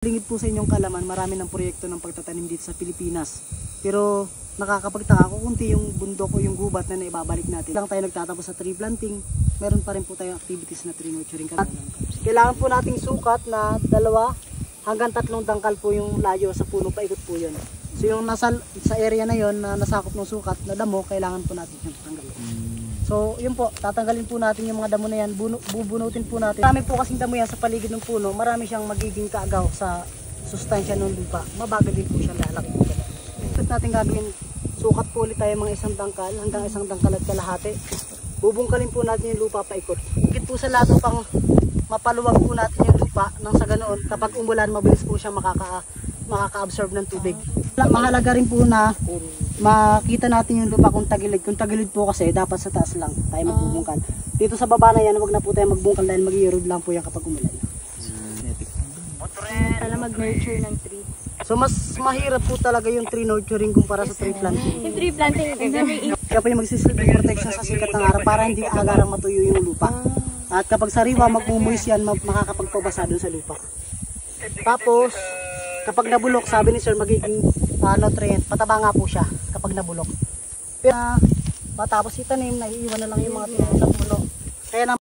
Lingid po sa inyong kalaman, marami ng proyekto ng pagtatanim dito sa Pilipinas. Pero nakakapagtaka ko kunti yung bundok o yung gubat na naibabalik natin. Lang tayo nagtatapos sa tree planting, meron pa rin po tayong activities na tree nurturing. Kailangan po nating sukat na 2 hanggang 3 dangkal po yung layo sa puno, paikot po yun. So yung nasa sa area na yon na nasakop ng sukat na damo, kailangan po natin yung tanggalin. So yun po, tatanggalin po natin yung mga damo na yan, bubunutin po natin. Marami po kasing damo yan sa paligid ng puno, marami siyang magiging kaagaw sa sustansya ng lupa. Mabagal din po siya lalaki. Tapos natin gagawin, sukat po ulit tayo mga 1 dangkal hanggang 1 dangkal at kalahati. Bubungkalin po natin yung lupa paikot. Higit po sa lahat upang mapaluwag po natin yung lupa nang sa ganoon kapag umulan mabilis po siya makaka-absorb ng tubig. Mahalaga rin po na makita natin yung lupa kung tagilid. Kung tagilid po kasi dapat sa taas lang tayo magbubungkal. Dito sa baba na yan, wag na po tayo magbungkal dahil mag-i-erode lang po yan kapag umulan. Para mag-nurture ng tree. So mas mahirap po talaga yung tree nurturing kumpara sa tree planting. Yung tree planting, Kaya po yung magsisilbing protection sa sikat ng araw para hindi agarang matuyo yung lupa. At kapag sariwa magmumuis yan, makakapagpabasa dun sa lupa. Tapos kapag nabulok, sabi ni sir, magiging nutrient, pataba nga po siya kapag nabulok. Pero matapos itanim, naiiwan na lang yung mga tinulang puno. Kaya